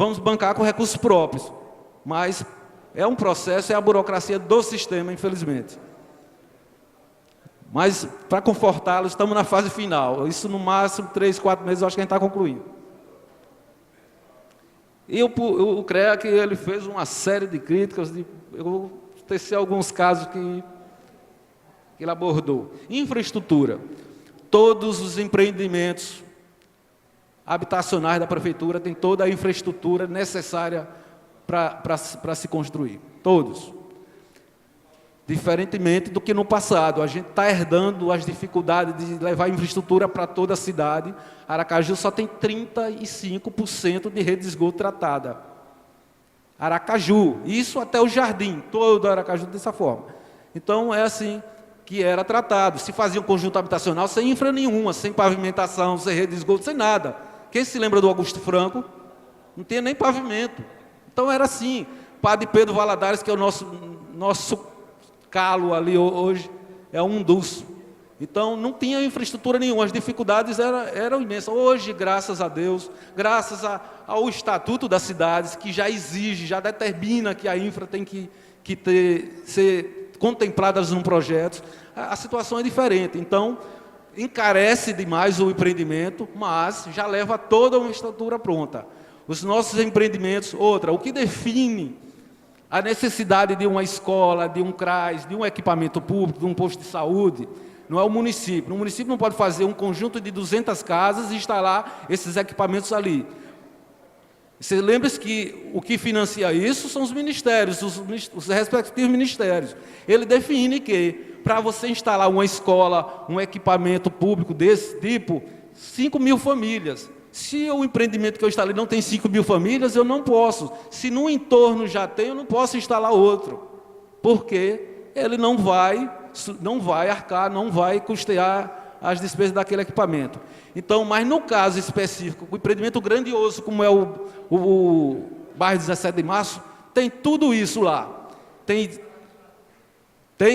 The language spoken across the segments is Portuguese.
vamos bancar com recursos próprios. Mas é um processo, é a burocracia do sistema, infelizmente. Mas, para confortá-los, estamos na fase final. Isso, no máximo, 3, 4 meses, eu acho que a gente está concluindo. E o CREA, ele fez uma série de críticas, eu vou tecer alguns casos que ele abordou. Infraestrutura. Todos os empreendimentos habitacionais da prefeitura têm toda a infraestrutura necessária para se construir. Todos. Diferentemente do que no passado. A gente está herdando as dificuldades de levar infraestrutura para toda a cidade. Aracaju só tem 35% de rede de esgoto tratada. Aracaju. Isso até o jardim. Todo Aracaju dessa forma. Então, é assim que era tratado. Se fazia um conjunto habitacional sem infra nenhuma, sem pavimentação, sem rede de esgoto, sem nada. Quem se lembra do Augusto Franco? Não tinha nem pavimento. Então, era assim. Padre Pedro Valadares, que é o nosso calo ali hoje, é um dos. Então, não tinha infraestrutura nenhuma, as dificuldades eram imensas. Hoje, graças a Deus, graças ao Estatuto das Cidades, que já exige, já determina que a infra tem que ser contemplada num projeto, a situação é diferente. Então, encarece demais o empreendimento, mas já leva toda uma estrutura pronta. Os nossos empreendimentos, o que define a necessidade de uma escola, de um CRAS, de um equipamento público, de um posto de saúde, não é o município. O município não pode fazer um conjunto de 200 casas e instalar esses equipamentos ali. Você lembra-se que o que financia isso são os ministérios, os respectivos ministérios. Ele define que, para você instalar uma escola, um equipamento público desse tipo, 5.000 famílias. Se o empreendimento que eu instalei não tem 5.000 famílias, eu não posso. Se no entorno já tem, eu não posso instalar outro. Porque ele não vai arcar, não vai custear as despesas daquele equipamento. Então, mas no caso específico, o empreendimento grandioso, como é o bairro 17 de Março, tem tudo isso lá.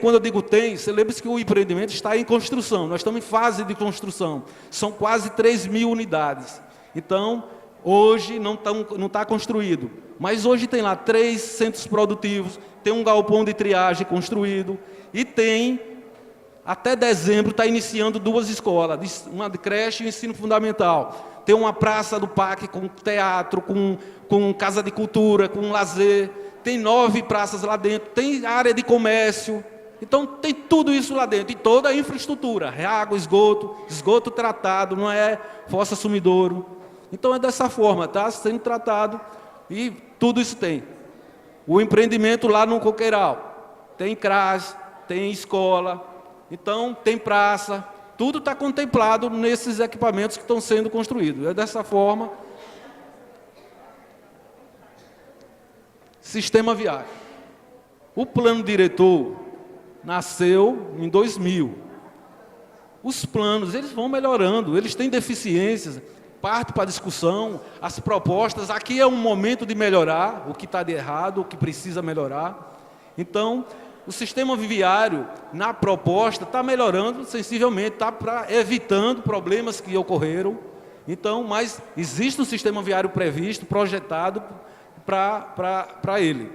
Quando eu digo tem, você lembra-se que o empreendimento está em construção, nós estamos em fase de construção, são quase 3.000 unidades. Então, hoje não está construído, mas hoje tem lá 3 centros produtivos, tem um galpão de triagem construído, e tem, até dezembro, está iniciando 2 escolas, uma de creche e ensino fundamental. Tem uma praça do parque com teatro, com casa de cultura, com lazer. Tem 9 praças lá dentro, tem área de comércio. Então, tem tudo isso lá dentro, e toda a infraestrutura, água, esgoto tratado, não é fossa sumidouro. Então, é dessa forma, está sendo tratado, e tudo isso tem. O empreendimento lá no Coqueiral, tem CRAS, tem escola, então tem praça, tudo está contemplado nesses equipamentos que estão sendo construídos. É dessa forma. Sistema viário. O plano diretor nasceu em 2000. Os planos, eles vão melhorando, eles têm deficiências, parte para a discussão, as propostas. Aqui é um momento de melhorar o que está de errado, o que precisa melhorar. Então, o sistema viário, na proposta, está melhorando sensivelmente, está evitando problemas que ocorreram. Então, mas existe um sistema viário previsto, projetado para ele.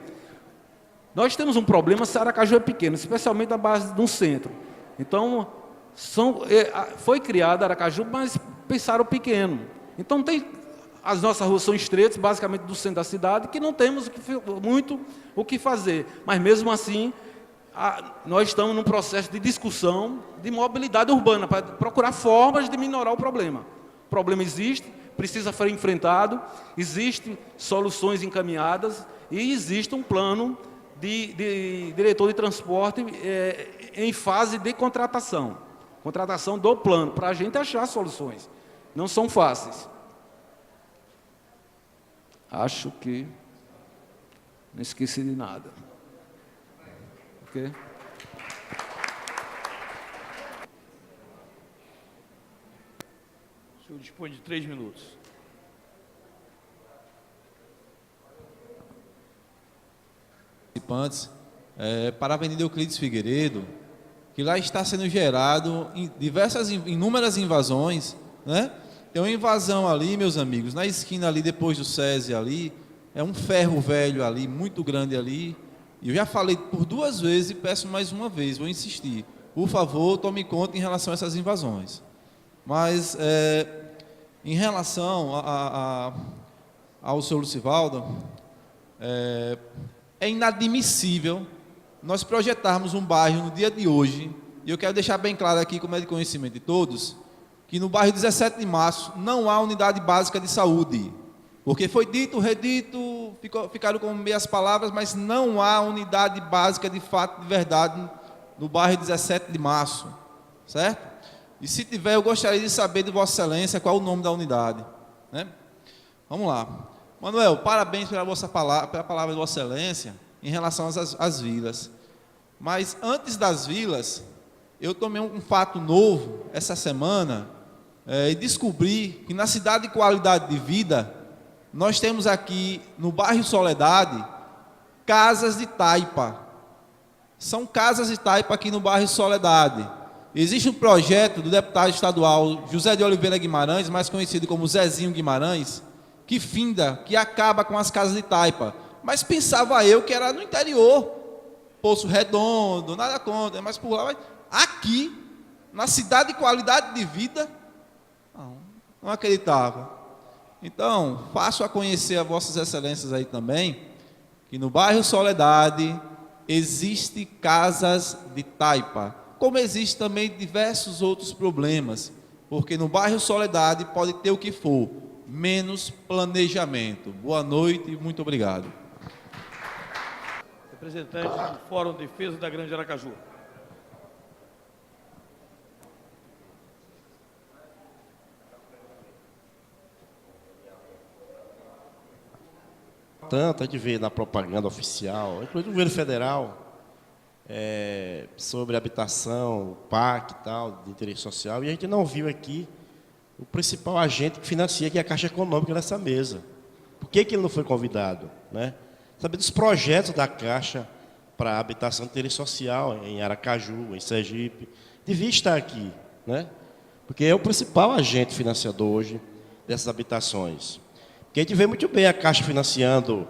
Nós temos um problema se Aracaju é pequeno, especialmente a base de um centro. Então, foi criada Aracaju, mas pensaram pequeno. Então, as nossas ruas são estreitas, basicamente do centro da cidade, que não temos muito o que fazer. Mas, mesmo assim, nós estamos num processo de discussão de mobilidade urbana, para procurar formas de minorar o problema. O problema existe, precisa ser enfrentado, existem soluções encaminhadas e existe um plano de diretor de transporte em fase de contratação do plano, para a gente achar soluções. Não são fáceis. Acho que não esqueci de nada. Ok? O senhor dispõe de 3 minutos. Participantes, para a Avenida Euclides Figueiredo, que lá está sendo gerado inúmeras invasões, né? Tem uma invasão ali, meus amigos, na esquina ali, depois do SESI ali, é um ferro velho ali, muito grande ali. E eu já falei por 2 vezes e peço mais uma vez, vou insistir. Por favor, tome conta em relação a essas invasões. Mas, em relação ao senhor Lucivaldo, é inadmissível nós projetarmos um bairro no dia de hoje, e eu quero deixar bem claro aqui, como é de conhecimento de todos, que no bairro 17 de Março não há unidade básica de saúde. Porque foi dito, redito, ficaram com meias palavras, mas não há unidade básica de fato, de verdade, no bairro 17 de Março, certo? E se tiver, eu gostaria de saber de Vossa Excelência qual é o nome da unidade, né? Vamos lá. Manuel, parabéns pela palavra de Vossa Excelência em relação às vilas. Mas antes das vilas, eu tomei um fato novo essa semana e descobri que na cidade de qualidade de vida, nós temos aqui no bairro Soledade, casas de taipa. São casas de taipa aqui no bairro Soledade. Existe um projeto do deputado estadual José de Oliveira Guimarães, mais conhecido como Zezinho Guimarães, que finda, que acaba com as casas de taipa. Mas pensava eu que era no interior, Poço Redondo, nada contra, mas por lá. Mas aqui, na cidade de qualidade de vida, não acreditava. Então, faço a conhecer a Vossas Excelências aí também, que no bairro Soledade existe casas de taipa, como existe também diversos outros problemas, porque no bairro Soledade pode ter o que for, menos planejamento. Boa noite e muito obrigado. Representante do Fórum de Defesa da Grande Aracaju. Tanto a gente vê na propaganda oficial, inclusive no governo federal, sobre habitação, PAC e tal, de interesse social, e a gente não viu aqui o principal agente que financia, que é a Caixa Econômica, nessa mesa. Por que ele não foi convidado, né? Saber dos projetos da Caixa para habitação de interesse social em Aracaju, em Sergipe, devia estar aqui, né? Porque é o principal agente financiador hoje dessas habitações. Porque a gente vê muito bem a Caixa financiando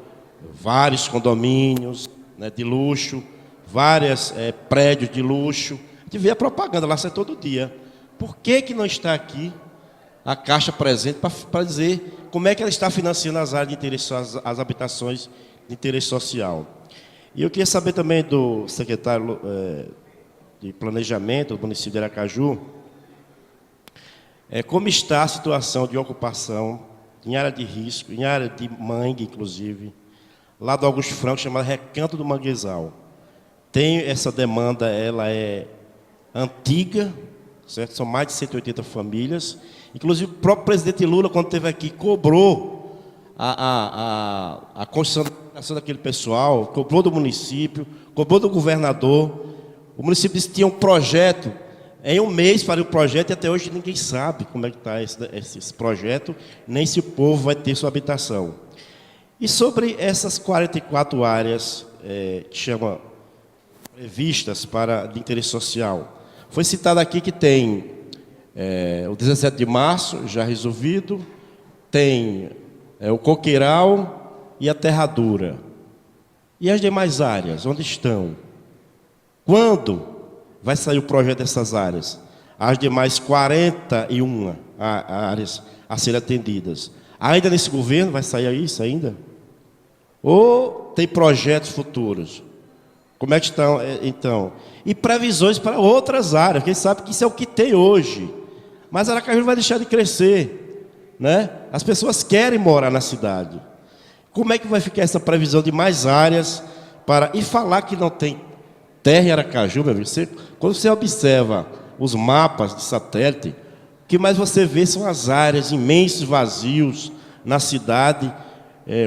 vários condomínios, né, de luxo, vários prédios de luxo. A gente vê a propaganda lá, sai todo dia. Por que não está aqui a Caixa presente para dizer como é que ela está financiando as áreas de interesse, as habitações de interesse social? E eu queria saber também do secretário de Planejamento do município de Aracaju, como está a situação de ocupação em área de risco, em área de mangue, inclusive, lá do Augusto Franco, chamada Recanto do Manguezal. Tem essa demanda, ela é antiga, certo? São mais de 180 famílias. Inclusive, o próprio presidente Lula, quando esteve aqui, cobrou a construção daquele pessoal, cobrou do município, cobrou do governador. O município disse que tinha um projeto. Em um mês faria o projeto e até hoje ninguém sabe como é que está esse projeto, nem se o povo vai ter sua habitação. E sobre essas 44 áreas que chamam previstas de interesse social, foi citado aqui que tem o 17 de março, já resolvido, tem o Coqueiral e a Terradura. E as demais áreas, onde estão? Quando vai sair o projeto dessas áreas? As demais 41 áreas a serem atendidas. Ainda nesse governo vai sair isso ainda? Ou tem projetos futuros? Como é que estão, então? E previsões para outras áreas, porque sabe que isso é o que tem hoje. Mas Aracaju não vai deixar de crescer, né? As pessoas querem morar na cidade. Como é que vai ficar essa previsão de mais áreas e falar que não tem terra em Aracaju, meu amigo? Quando você observa os mapas de satélite, o que mais você vê são as áreas, imensos vazios na cidade,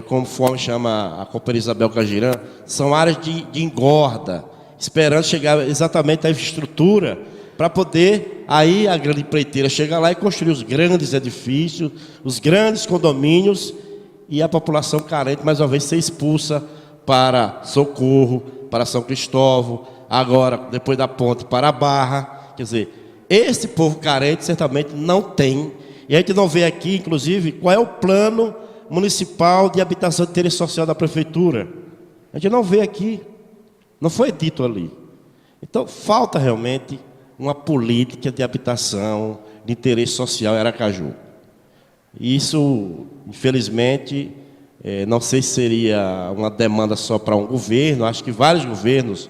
conforme chama a companhia Isabel Cagirã, são áreas de engorda, esperando chegar exatamente à infraestrutura, para poder, aí a grande empreiteira chegar lá e construir os grandes edifícios, os grandes condomínios, e a população carente, mais uma vez, ser expulsa para Socorro, para São Cristóvão, agora, depois da ponte, para a Barra. Quer dizer, esse povo carente certamente não tem E a gente não vê aqui, inclusive, qual é o plano municipal de habitação de interesse social da prefeitura. A gente não vê aqui. Não foi dito ali. Então, falta realmente uma política de habitação de interesse social em Aracaju. Isso, infelizmente, não sei se seria uma demanda só para um governo, acho que vários governos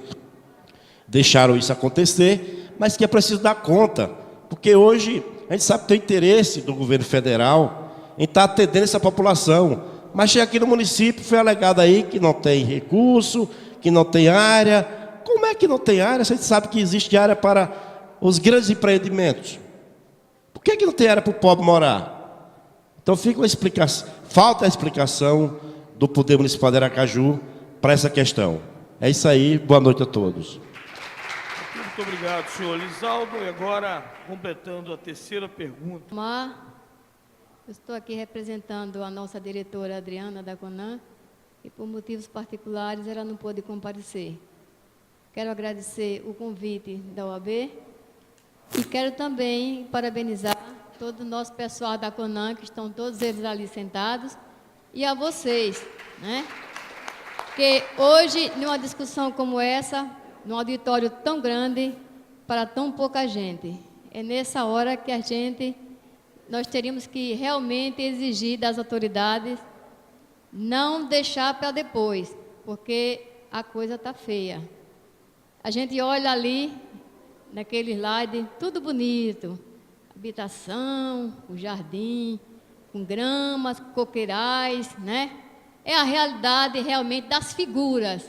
deixaram isso acontecer, mas que é preciso dar conta, porque hoje a gente sabe que tem interesse do governo federal em estar atendendo essa população, mas chega aqui no município, foi alegado aí que não tem recurso, que não tem área. Como é que não tem área? A gente sabe que existe área para os grandes empreendimentos. Por que não tem área para o pobre morar? Então fica uma explicação, falta a explicação do Poder Municipal de Aracaju para essa questão. É isso aí, boa noite a todos. Muito obrigado, senhor Lisaldo. E agora, completando a terceira pergunta. Eu estou aqui representando a nossa diretora Adriana da CONAN, e por motivos particulares ela não pôde comparecer. Quero agradecer o convite da OAB e quero também parabenizar todo o nosso pessoal da CONAN, que estão todos eles ali sentados, e a vocês, né? Porque hoje, numa discussão como essa, num auditório tão grande, para tão pouca gente, é nessa hora que nós teríamos que realmente exigir das autoridades não deixar para depois, porque a coisa está feia. A gente olha ali, naquele slide, tudo bonito, habitação, o jardim, com gramas, coqueirais, né? É a realidade realmente das figuras,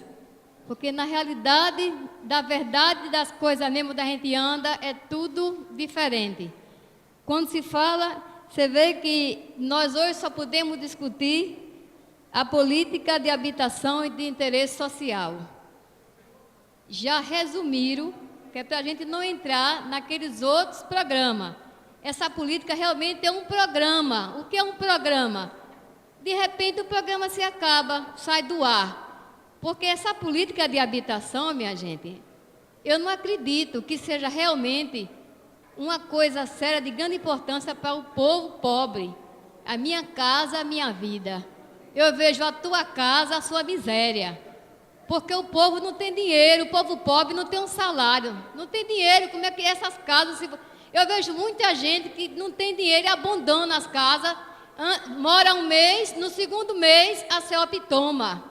porque na realidade, da verdade das coisas mesmo da gente anda, é tudo diferente. Quando se fala, você vê que nós hoje só podemos discutir a política de habitação e de interesse social. Já resumiram, que é para a gente não entrar naqueles outros programas. Essa política realmente é um programa. O que é um programa? De repente o programa se acaba, sai do ar. Porque essa política de habitação, minha gente, eu não acredito que seja realmente uma coisa séria, de grande importância para o povo pobre. A minha casa, a minha vida. Eu vejo a tua casa, a sua miséria. Porque o povo não tem dinheiro, o povo pobre não tem um salário, não tem dinheiro. Como é que essas casas... Eu vejo muita gente que não tem dinheiro e abandona as casas, mora um mês, no segundo mês a CEOP toma.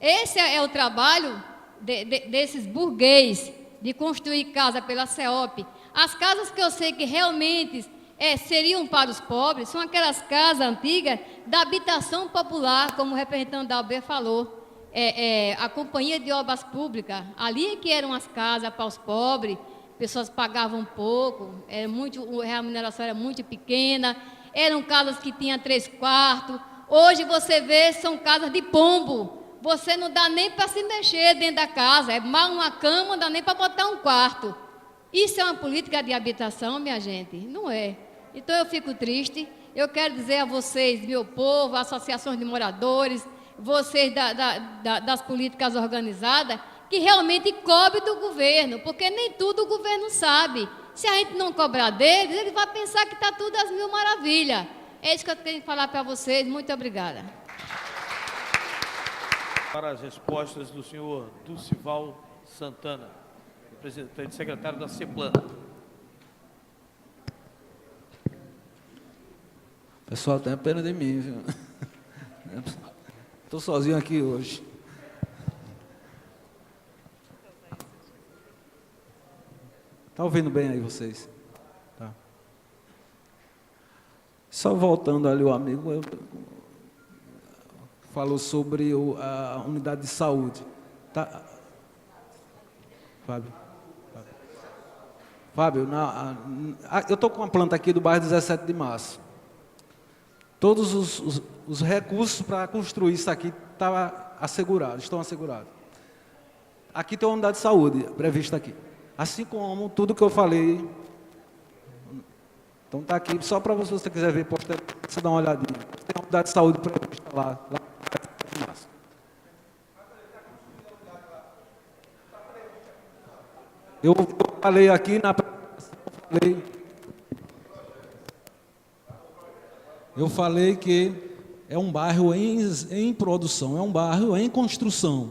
Esse é o trabalho desses burguês, de construir casa pela CEOP. As casas que eu sei que realmente seriam para os pobres são aquelas casas antigas da habitação popular, como o representante da OAB falou. A Companhia de Obras Públicas, ali que eram as casas para os pobres, pessoas pagavam pouco, a remuneração era muito pequena, eram casas que tinham 3 quartos. Hoje você vê, são casas de pombo, você não dá nem para se mexer dentro da casa, é mal uma cama, não dá nem para botar um quarto. Isso é uma política de habitação, minha gente? Não é. Então eu fico triste, eu quero dizer a vocês, meu povo, associações de moradores, vocês das políticas organizadas, que realmente cobre do governo, porque nem tudo o governo sabe. Se a gente não cobrar deles, ele vai pensar que está tudo às mil maravilhas. É isso que eu tenho que falar para vocês. Muito obrigada. Para as respostas do senhor Dulcival Santana, representante secretário da CEPLAN. Pessoal, tem pena de mim, viu? Estou sozinho aqui hoje. Está ouvindo bem aí vocês? Tá. Só voltando ali, o amigo falou sobre a unidade de saúde. Tá. Fábio, eu estou com uma planta aqui do bairro 17 de Março. Todos os recursos para construir isso aqui estão assegurados. Aqui tem uma unidade de saúde prevista aqui. Assim como tudo que eu falei. Então está aqui, só para você quiser ver, você dar uma olhadinha. Tem uma unidade de saúde prevista lá. Eu falei aqui na apresentação, Eu falei que é um bairro em produção, é um bairro em construção.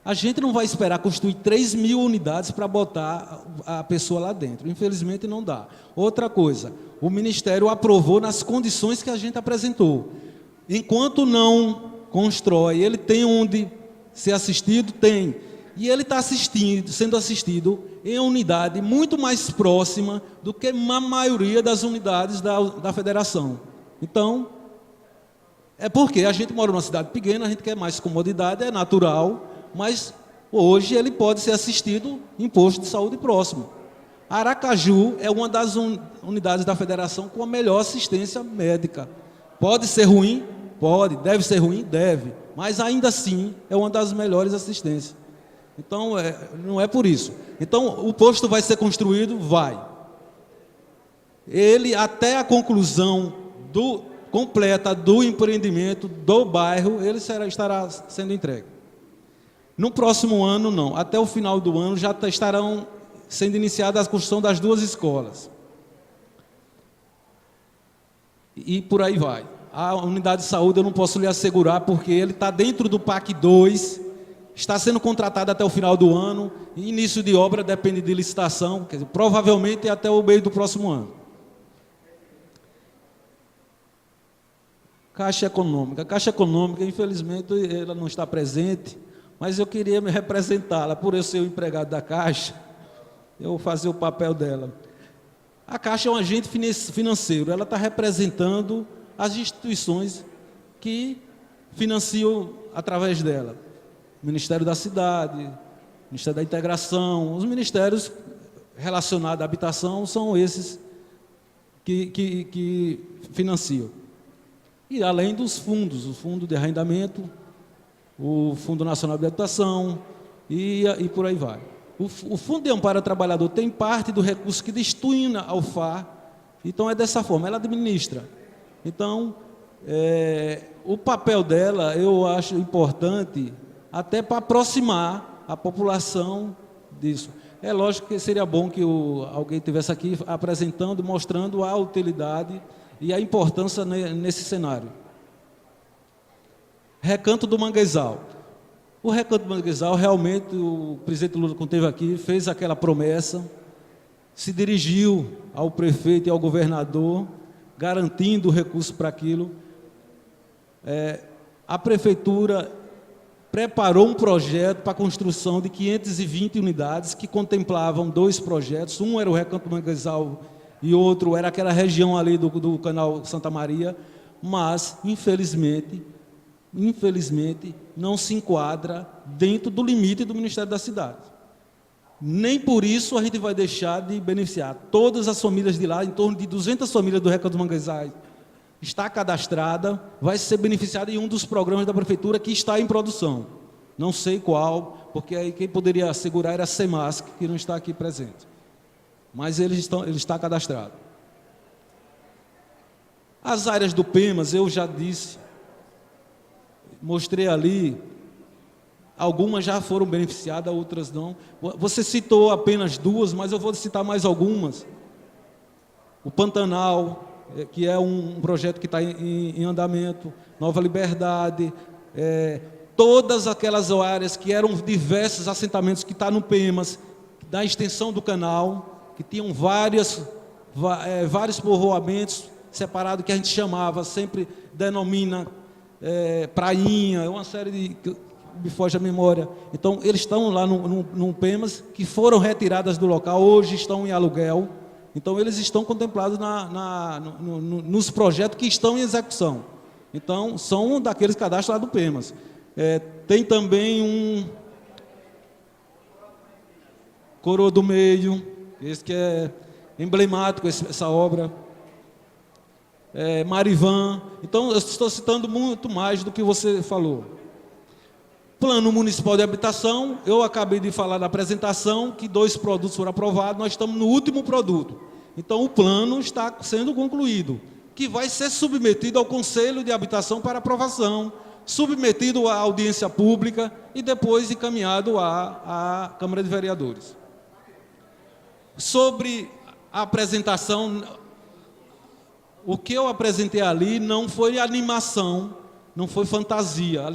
A gente não vai esperar construir 3.000 unidades para botar a pessoa lá dentro. Infelizmente, não dá. Outra coisa, o Ministério aprovou nas condições que a gente apresentou. Enquanto não constrói, ele tem onde ser assistido? Tem. E ele está sendo assistido em unidade muito mais próxima do que a maioria das unidades da federação. Então, é porque a gente mora numa cidade pequena, a gente quer mais comodidade, é natural, mas hoje ele pode ser assistido em posto de saúde próximo. Aracaju é uma das unidades da federação com a melhor assistência médica. Pode ser ruim? Pode. Deve ser ruim? Deve. Mas ainda assim é uma das melhores assistências. Então, não é por isso. Então, o posto vai ser construído? Vai. Ele, até a conclusão completa do empreendimento do bairro, ele estará sendo entregue. No próximo ano, não. Até o final do ano já estarão sendo iniciada a construção das 2 escolas. E por aí vai. A unidade de saúde eu não posso lhe assegurar, porque ele está dentro do PAC 2, está sendo contratado até o final do ano, e início de obra depende de licitação, quer dizer, provavelmente até o meio do próximo ano. Caixa Econômica, infelizmente, ela não está presente, mas eu queria me representá-la, por eu ser o empregado da Caixa, eu vou fazer o papel dela. A Caixa é um agente financeiro, ela está representando as instituições que financiam através dela. Ministério da Cidade, Ministério da Integração, os ministérios relacionados à habitação são esses que financiam. E além dos fundos, o Fundo de Arrendamento, o Fundo Nacional de Habitação e por aí vai. O Fundo de Amparo ao Trabalhador tem parte do recurso que destina ao FAR, então é dessa forma, ela administra. Então, o papel dela eu acho importante até para aproximar a população disso. É lógico que seria bom que alguém estivesse aqui apresentando, mostrando a utilidade e a importância nesse cenário. Recanto do Manguezal. O Recanto do Manguezal, realmente, o presidente Lula, quando esteve aqui, fez aquela promessa, se dirigiu ao prefeito e ao governador, garantindo o recurso para aquilo. A prefeitura preparou um projeto para a construção de 520 unidades que contemplavam 2 projetos. Um era o Recanto do Manguezal e outro era aquela região ali do canal Santa Maria, mas, infelizmente, não se enquadra dentro do limite do Ministério da Cidade. Nem por isso a gente vai deixar de beneficiar. Todas as famílias de lá, em torno de 200 famílias do Recanto do Manguezal, está cadastrada, vai ser beneficiada em um dos programas da Prefeitura que está em produção. Não sei qual, porque aí quem poderia assegurar era a Semasc, que não está aqui presente. Mas ele está cadastrado. As áreas do PEMAS, eu já disse, mostrei ali, algumas já foram beneficiadas, outras não. Você citou apenas 2, mas eu vou citar mais algumas. O Pantanal, que é um projeto que está em andamento, Nova Liberdade, todas aquelas áreas que eram diversos assentamentos que está no PEMAS, da extensão do canal, que tinham vários povoamentos separados, que a gente chamava, sempre denomina prainha, uma série de... me foge a memória. Então, eles estão lá no PEMAS, que foram retiradas do local, hoje estão em aluguel. Então, eles estão contemplados nos projetos que estão em execução. Então, são daqueles cadastros lá do PEMAS. Tem também um Coroa do Meio, esse que é emblemático, essa obra. Marivan. Então, eu estou citando muito mais do que você falou. Plano Municipal de Habitação, eu acabei de falar na apresentação que 2 produtos foram aprovados, nós estamos no último produto. Então, o plano está sendo concluído, que vai ser submetido ao Conselho de Habitação para aprovação, submetido à audiência pública e depois encaminhado à Câmara de Vereadores. Sobre a apresentação, o que eu apresentei ali não foi animação, não foi fantasia.